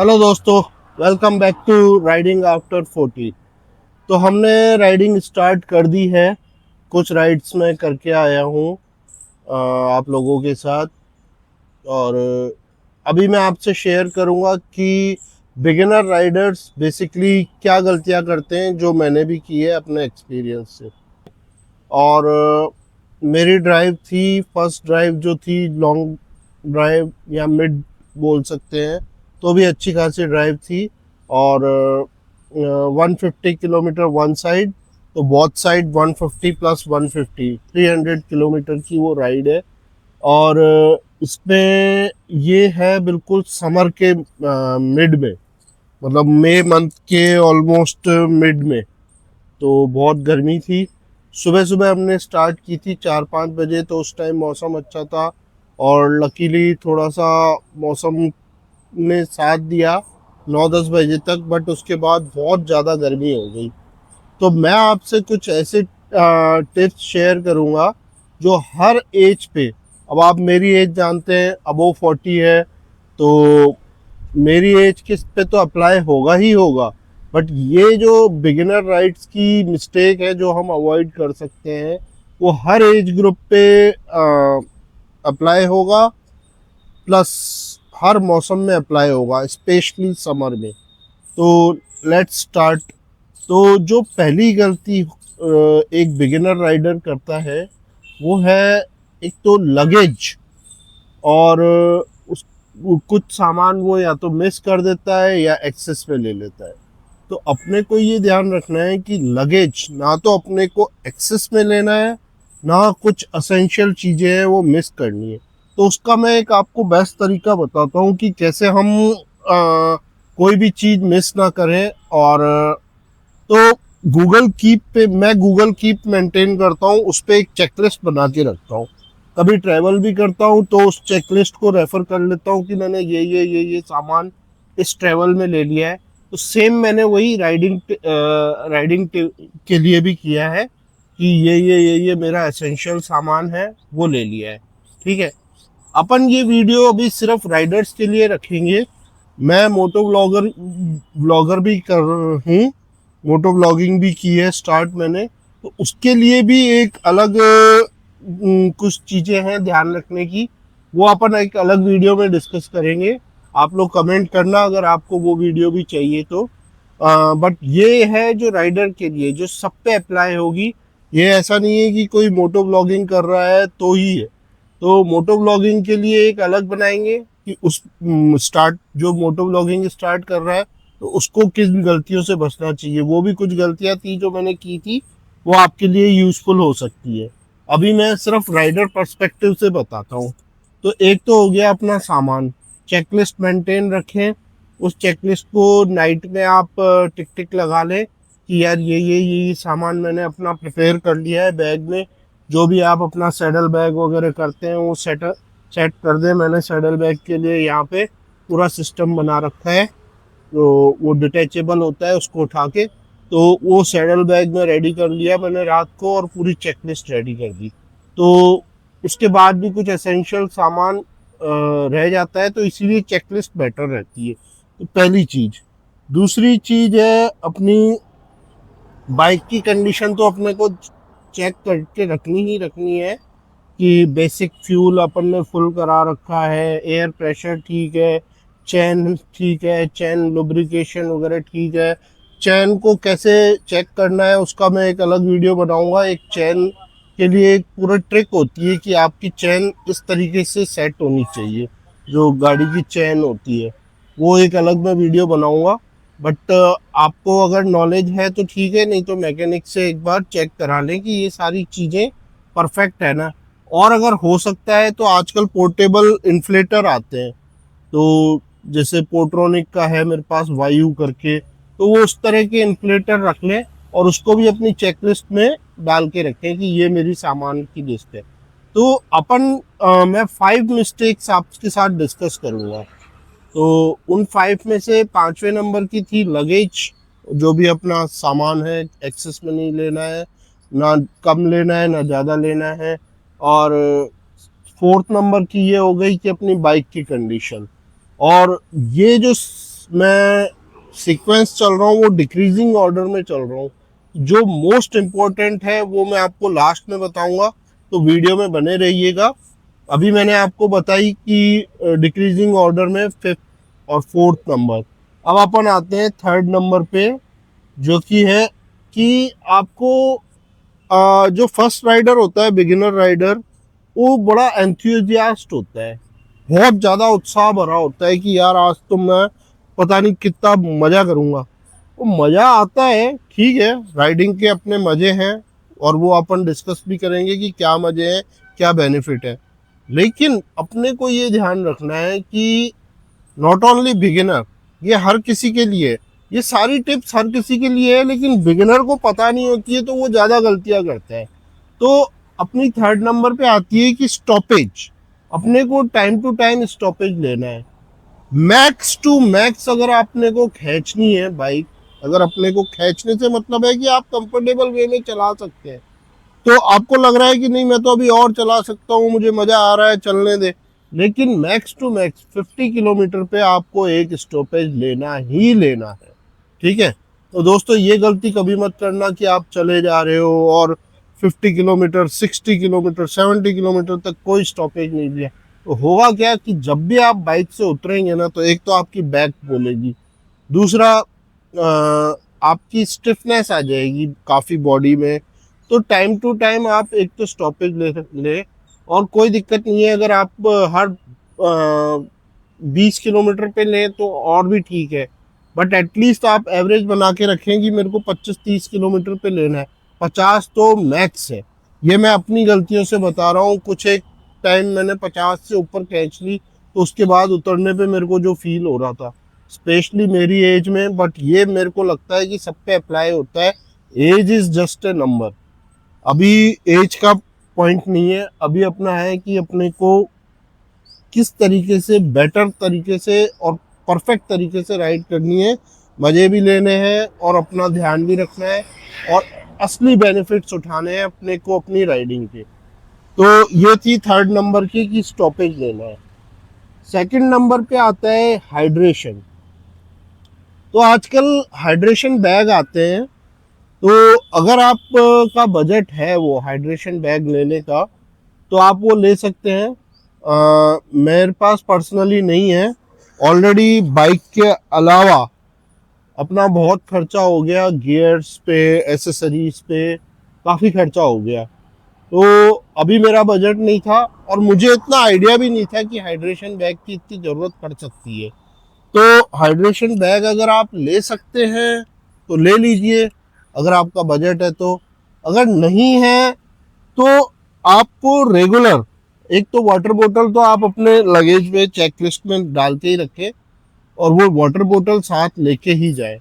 Hello दोस्तों, welcome back to riding after 40। तो हमने राइडिंग स्टार्ट कर दी है। कुछ राइड्स मैं करके आया हूँ आप लोगों के साथ। और अभी मैं आपसे शेयर करूँगा कि बिगिनर राइडर्स बेसिकली क्या गलतियाँ करते हैं, जो मैंने भी की है अपने एक्सपीरियंस से। और मेरी ड्राइव थी, फर्स्ट ड्राइव जो थी लॉन्ग ड्राइव या मिड बोल सकते हैं, तो भी अच्छी खासी ड्राइव थी। और 150 किलोमीटर वन साइड, तो बोथ साइड 150 प्लस 150 300 किलोमीटर की वो राइड है। और इसमें ये है बिल्कुल समर के मिड में, मतलब मई मंथ के ऑलमोस्ट मिड में। तो बहुत गर्मी थी। सुबह सुबह हमने स्टार्ट की थी 4-5 बजे, तो उस टाइम मौसम अच्छा था और लकीली थोड़ा सा मौसम ने साथ दिया 9-10 बजे तक। बट उसके बाद बहुत ज़्यादा गर्मी हो गई। तो मैं आपसे कुछ ऐसे टिप्स शेयर करूँगा जो हर एज पे, अब आप मेरी एज जानते हैं, अबोव 40 है, तो मेरी एज किस पे तो अप्लाई होगा ही होगा। बट ये जो बिगिनर राइड्स की मिस्टेक है जो हम अवॉइड कर सकते हैं, वो हर एज ग्रुप पे अप्लाई होगा, प्लस हर मौसम में अप्लाई होगा, स्पेशली समर में। तो लेट्स स्टार्ट। तो जो पहली गलती एक बिगिनर राइडर करता है, वो है एक तो लगेज। और उस कुछ सामान वो या तो मिस कर देता है या एक्सेस में ले लेता है। तो अपने को ये ध्यान रखना है कि लगेज ना तो अपने को एक्सेस में लेना है, ना कुछ असेंशियल चीज़ें हैं वो मिस करनी है। तो उसका मैं एक आपको बेस्ट तरीका बताता हूँ कि कैसे हम कोई भी चीज़ मिस ना करें। और तो गूगल कीप पे, मैं गूगल कीप मेंटेन करता हूँ, उस पर एक चेकलिस्ट बना के रखता हूँ। कभी ट्रैवल भी करता हूँ तो उस चेकलिस्ट को रेफर कर लेता हूँ कि मैंने ये सामान इस ट्रैवल में ले लिया है। तो सेम मैंने वही राइडिंग के लिए भी किया है कि ये मेरा एसेंशियल सामान है, वो ले लिया है। ठीक है। अपन ये वीडियो अभी सिर्फ राइडर्स के लिए रखेंगे। मैं मोटो व्लॉगर व्लॉगर भी कर हूँ, मोटो व्लॉगिंग भी की है स्टार्ट मैंने। तो उसके लिए भी एक अलग कुछ चीज़ें हैं ध्यान रखने की, वो अपन एक अलग वीडियो में डिस्कस करेंगे। आप लोग कमेंट करना अगर आपको वो वीडियो भी चाहिए तो। बट ये है जो राइडर के लिए, जो सब पे अप्लाई होगी। ये ऐसा नहीं है कि कोई मोटो व्लॉगिंग कर रहा है तो ही है। तो मोटो व्लॉगिंग के लिए एक अलग बनाएंगे कि उस स्टार्ट जो मोटो व्लॉगिंग स्टार्ट कर रहा है, तो उसको किन गलतियों से बचना चाहिए। वो भी कुछ गलतियां थी जो मैंने की थी, वो आपके लिए यूजफुल हो सकती है। अभी मैं सिर्फ राइडर पर्सपेक्टिव से बताता हूँ। तो एक तो हो गया अपना सामान, चेकलिस्ट मेंटेन रखें। उस चेकलिस्ट को नाइट में आप टिक टिक लगा लें कि यार ये सामान मैंने अपना प्रिपेयर कर लिया है बैग में। जो भी आप अपना सैडल बैग वगैरह करते हैं वो सेट कर दें। मैंने सैडल बैग के लिए यहाँ पे पूरा सिस्टम बना रखा है। तो वो डिटैचेबल होता है, उसको उठा के तो वो सैडल बैग में रेडी कर लिया मैंने रात को, और पूरी चेकलिस्ट रेडी कर दी। तो उसके बाद भी कुछ एसेंशियल सामान रह जाता है, तो इसीलिए चेकलिस्ट बेटर रहती है। तो पहली चीज़। दूसरी चीज़ है अपनी बाइक की कंडीशन, तो अपने को चेक करके रखनी ही रखनी है कि बेसिक फ्यूल अपन ने फुल करा रखा है, एयर प्रेशर ठीक है, चैन ठीक है, चैन लुब्रिकेशन वगैरह ठीक है। चैन को कैसे चेक करना है उसका मैं एक अलग वीडियो बनाऊंगा। एक चैन के लिए एक पूरा ट्रिक होती है कि आपकी चैन इस तरीके से सेट होनी चाहिए, जो गाड़ी की चैन होती है। वो एक अलग मैं वीडियो बनाऊंगा। बट आपको अगर नॉलेज है तो ठीक है, नहीं तो मैकेनिक से एक बार चेक करा लें कि ये सारी चीज़ें परफेक्ट है ना। और अगर हो सकता है तो आजकल पोर्टेबल इन्फ्लेटर आते हैं। तो जैसे पोर्ट्रोनिक का है मेरे पास, वायु करके, तो वो उस तरह के इन्फ्लेटर रख लें और उसको भी अपनी चेकलिस्ट में डाल के रखें कि ये मेरी सामान की लिस्ट है। तो मैं 5 मिस्टेक्स आपके साथ डिस्कस करूँगा। तो उन 5 में से 5वें नंबर की थी लगेज। जो भी अपना सामान है एक्सेस में नहीं लेना है, ना कम लेना है ना ज़्यादा लेना है। और 4th नंबर की ये हो गई कि अपनी बाइक की कंडीशन। और ये जो मैं सीक्वेंस चल रहा हूँ वो डिक्रीजिंग ऑर्डर में चल रहा हूँ। जो मोस्ट इम्पोर्टेंट है वो मैं आपको लास्ट में बताऊंगा, तो वीडियो में बने रहिएगा। अभी मैंने आपको बताई कि डिक्रीजिंग ऑर्डर में 5th और 4th नंबर। अब अपन आते हैं 3rd नंबर पे, जो कि है कि आपको जो फर्स्ट राइडर होता है, बिगिनर राइडर, वो बड़ा एंथुजियास्ट होता है, बहुत ज़्यादा उत्साह भरा होता है कि यार आज तो मैं पता नहीं कितना मज़ा करूँगा। वो मज़ा आता है, ठीक है, राइडिंग के अपने मज़े हैं और वो अपन डिस्कस भी करेंगे कि क्या मज़े हैं, क्या बेनिफिट है। लेकिन अपने को ये ध्यान रखना है कि नॉट ओनली बिगिनर, ये हर किसी के लिए, ये सारी टिप्स हर किसी के लिए है, लेकिन बिगिनर को पता नहीं होती है तो वो ज़्यादा गलतियां करता है। तो अपनी 3rd नंबर पे आती है कि स्टॉपेज। अपने को टाइम टू टाइम स्टॉपेज लेना है। मैक्स टू मैक्स अगर आपने को खींचनी है बाइक, अगर अपने को खींचने से मतलब है कि आप कंफर्टेबल वे में चला सकते हैं, तो आपको लग रहा है कि नहीं मैं तो अभी और चला सकता हूँ, मुझे मज़ा आ रहा है, चलने दे, लेकिन मैक्स टू मैक्स 50 किलोमीटर पे आपको एक स्टॉपेज लेना ही लेना है, ठीक है। तो दोस्तों ये गलती कभी मत करना कि आप चले जा रहे हो और 50 किलोमीटर, 60 किलोमीटर, 70 किलोमीटर तक कोई स्टॉपेज नहीं लिया। तो होगा क्या कि जब भी आप बाइक से उतरेंगे ना, तो एक तो आपकी बैक बोलेगी, दूसरा आपकी स्टिफनेस आ जाएगी काफ़ी बॉडी में। तो टाइम टू टाइम आप एक तो स्टॉपेज ले, और कोई दिक्कत नहीं है अगर आप हर 20 किलोमीटर पे लें तो और भी ठीक है, बट एटलीस्ट आप एवरेज बना के रखें कि मेरे को 25-30 किलोमीटर पे लेना है। 50 तो मैक्स है। ये मैं अपनी गलतियों से बता रहा हूँ। कुछ एक टाइम मैंने 50 से ऊपर खींच ली, तो उसके बाद उतरने पे मेरे को जो फील हो रहा था, स्पेशली मेरी एज में, बट ये मेरे को लगता है कि सब पे अप्लाई होता है, age is just a number. अभी एज का पॉइंट नहीं है, अभी अपना है कि अपने को किस तरीके से बेटर तरीके से और परफेक्ट तरीके से राइड करनी है, मज़े भी लेने हैं और अपना ध्यान भी रखना है, और असली बेनिफिट्स उठाने हैं अपने को अपनी राइडिंग के। तो ये थी 3rd नंबर की कि स्टॉपेज लेना है। 2nd नंबर पे आता है हाइड्रेशन। तो आजकल हाइड्रेशन बैग आते हैं, तो अगर आप का बजट है वो हाइड्रेशन बैग लेने का, तो आप वो ले सकते हैं। मेरे पास पर्सनली नहीं है। ऑलरेडी बाइक के अलावा अपना बहुत खर्चा हो गया, गियर्स पे, एसेसरीज पे काफ़ी खर्चा हो गया। तो अभी मेरा बजट नहीं था और मुझे इतना आइडिया भी नहीं था कि हाइड्रेशन बैग की इतनी ज़रूरत पड़ सकती है। तो हाइड्रेशन बैग अगर आप ले सकते हैं तो ले लीजिए, अगर आपका बजट है तो। अगर नहीं है तो आपको रेगुलर एक तो वाटर बोतल तो आप अपने लगेज में चेकलिस्ट में डाल के ही रखें, और वो वाटर बोतल साथ लेके ही जाए।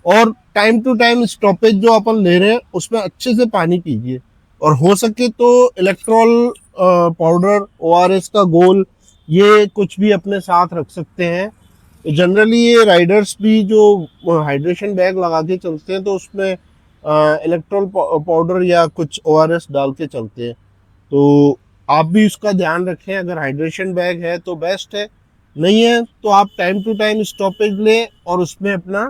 और टाइम टू टाइम स्टॉपेज जो अपन ले रहे हैं उसमें अच्छे से पानी पीजिए, और हो सके तो इलेक्ट्रॉल पाउडर, ओआरएस का गोल, ये कुछ भी अपने साथ रख सकते हैं। जनरली ये राइडर्स भी जो हाइड्रेशन बैग लगा के चलते हैं तो उसमें इलेक्ट्रॉल पाउडर या कुछ ओआरएस डाल के चलते हैं। तो आप भी उसका ध्यान रखें। अगर हाइड्रेशन बैग है तो बेस्ट है, नहीं है तो आप टाइम टू टाइम स्टॉपेज लें और उसमें अपना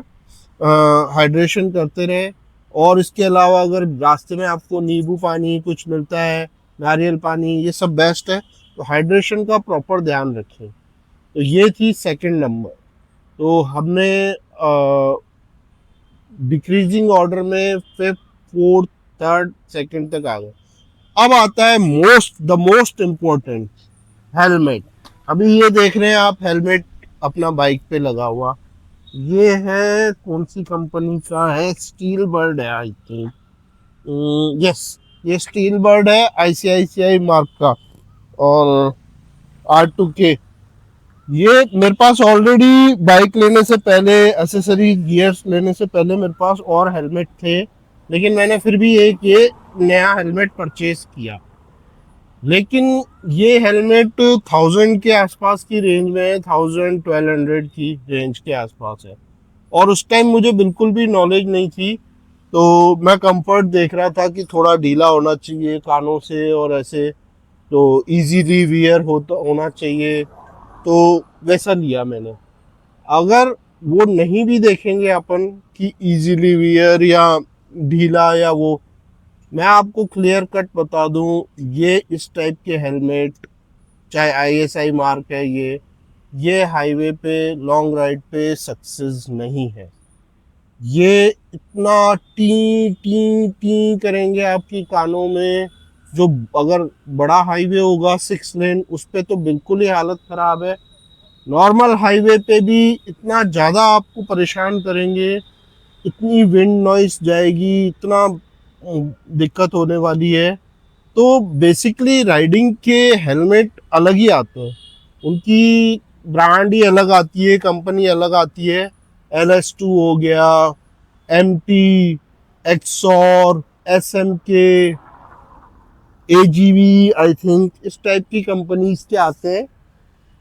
हाइड्रेशन करते रहें। और इसके अलावा अगर रास्ते में आपको नींबू पानी कुछ मिलता है, नारियल पानी, ये सब बेस्ट है। तो हाइड्रेशन का प्रॉपर ध्यान रखें। तो ये थी 2nd नंबर। तो हमने डिक्रीजिंग ऑर्डर में 5th, 4th, 3rd, 2nd तक आ गए। अब आता है द मोस्ट इम्पोर्टेंट, हेलमेट। अभी ये देख रहे हैं आप हेलमेट अपना बाइक पे लगा हुआ, ये है कौन सी कंपनी का है, स्टील बर्ड है आई थिंक, यस, ये स्टील बर्ड है, आईसीआईसीआई मार्क का, और R2K। ये मेरे पास ऑलरेडी बाइक लेने से पहले, एसेसरी गियर्स लेने से पहले मेरे पास और हेलमेट थे, लेकिन मैंने फिर भी एक ये नया हेलमेट परचेज किया। लेकिन ये हेलमेट 1000 के आसपास की रेंज में है, 1000-1200 की रेंज के आसपास है, और उस टाइम मुझे बिल्कुल भी नॉलेज नहीं थी। तो मैं कंफर्ट देख रहा था कि थोड़ा ढीला होना चाहिए कानों से और ऐसे, तो इजीली वियर होना चाहिए, तो वैसा लिया मैंने। अगर वो नहीं भी देखेंगे अपन कि इजीली वियर या ढीला या वो, मैं आपको क्लियर कट बता दूं, ये इस टाइप के हेलमेट, चाहे आईएसआई मार्क है ये हाईवे पे लॉन्ग राइड पे सक्सेस नहीं है। ये इतना टी टी टी करेंगे आपकी कानों में, जो अगर बड़ा हाईवे होगा 6 लेन उस पे तो बिल्कुल ही हालत खराब है। नॉर्मल हाईवे पे भी इतना ज़्यादा आपको परेशान करेंगे, इतनी विंड नॉइस जाएगी, इतना दिक्कत होने वाली है। तो बेसिकली राइडिंग के हेलमेट अलग ही आते हैं, उनकी ब्रांड ही अलग आती है, कंपनी अलग आती है। LS2 हो गया, MT, XOR, SMK, AGV, I think इस टाइप की कंपनीज के आते हैं।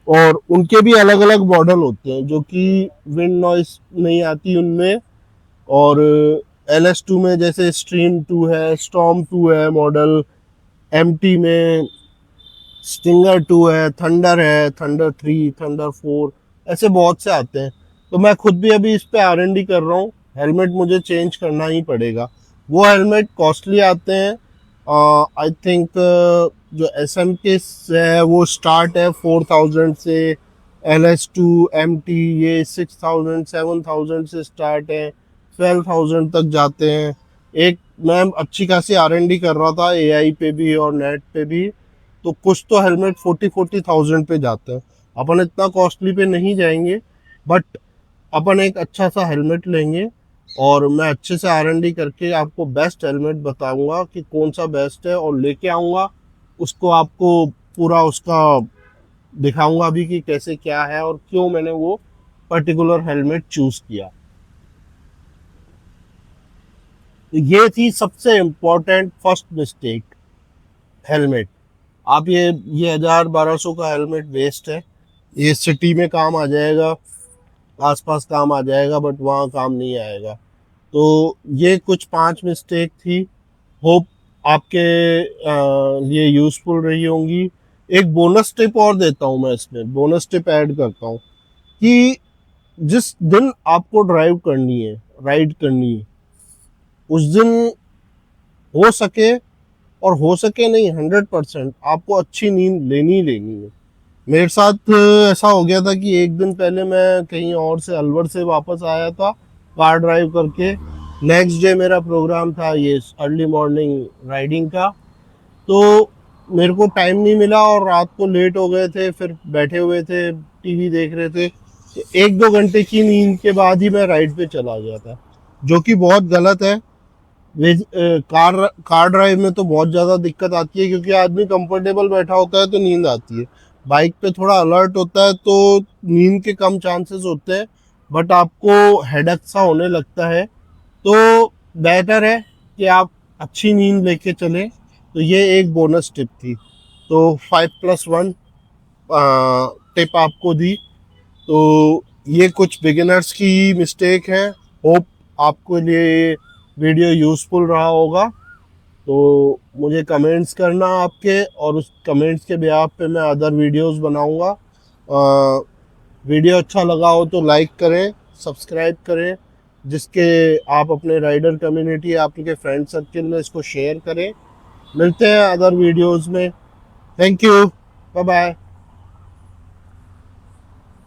और उनके भी अलग अलग मॉडल होते हैं जो कि विंड नॉइस नहीं आती उनमें। और LS2 में जैसे स्ट्रीम 2 है, स्टॉर्म 2 है मॉडल, MT में स्टिंगर 2 है, थंडर 3, थंडर 4, ऐसे बहुत से आते हैं। तो मैं खुद भी अभी इस पे R&D कर रहा हूँ, हेलमेट मुझे चेंज करना ही पड़ेगा। वो हेलमेट कॉस्टली आते हैं, आई थिंक जो SM के है वो स्टार्ट है 4000 से, LS2 MT ये 6000 7000 से स्टार्ट है, 12000 तक जाते हैं। एक मैं अच्छी खासी R&D कर रहा था AI पे भी और नेट पे भी, तो कुछ तो हेलमेट 40,000 पे जाते हैं। अपन इतना कॉस्टली पे नहीं जाएंगे, बट अपन एक अच्छा सा हेलमेट लेंगे और मैं अच्छे से R&D करके आपको बेस्ट हेलमेट बताऊंगा कि कौन सा बेस्ट है, और लेके आऊँगा उसको, आपको पूरा उसका दिखाऊंगा भी कि कैसे क्या है और क्यों मैंने वो पर्टिकुलर हेलमेट चूज किया। तो ये थी सबसे इम्पोर्टेंट फर्स्ट मिस्टेक, हेलमेट। आप ये 1000-1200 का हेलमेट वेस्ट है। ये सिटी में काम आ जाएगा, आसपास काम आ जाएगा, बट वहाँ काम नहीं आएगा। तो ये कुछ 5 मिस्टेक थी। होप आपके लिए यूज़फुल रही होंगी। एक बोनस टिप और देता हूँ, मैं इसमें बोनस टिप ऐड करता हूँ कि जिस दिन आपको ड्राइव करनी है, राइड करनी है, उस दिन हो सके, और हो सके नहीं 100%, आपको अच्छी नींद लेनी ही लेनी है। मेरे साथ ऐसा हो गया था कि एक दिन पहले मैं कहीं और से, अलवर से वापस आया था कार ड्राइव करके। नेक्स्ट डे मेरा प्रोग्राम था ये अर्ली मॉर्निंग राइडिंग का, तो मेरे को टाइम नहीं मिला और रात को लेट हो गए थे, फिर बैठे हुए थे टीवी देख रहे थे, तो 1-2 घंटे की नींद के बाद ही मैं राइड पे चला गया था, जो कि बहुत गलत है। कार ड्राइव में तो बहुत ज़्यादा दिक्कत आती है, क्योंकि आदमी कंफर्टेबल बैठा होता है तो नींद आती है। बाइक पे थोड़ा अलर्ट होता है तो नींद के कम चांसेस होते हैं, बट आपको हेडेक सा होने लगता है। तो बेटर है कि आप अच्छी नींद लेके चलें। तो ये एक बोनस टिप थी। तो 5+1 टिप आपको दी। तो ये कुछ बिगिनर्स की मिस्टेक है। होप आपको लिए वीडियो यूज़फुल रहा होगा। तो मुझे कमेंट्स करना आपके, और उस कमेंट्स के बेहाफ पे मैं अदर वीडियोस बनाऊंगा। वीडियो अच्छा लगा हो तो लाइक करें, सब्सक्राइब करें, जिसके आप अपने राइडर कम्युनिटी, आपके फ्रेंड सर्किल में इसको शेयर करें। मिलते हैं अदर वीडियोस में। Thank you, bye bye.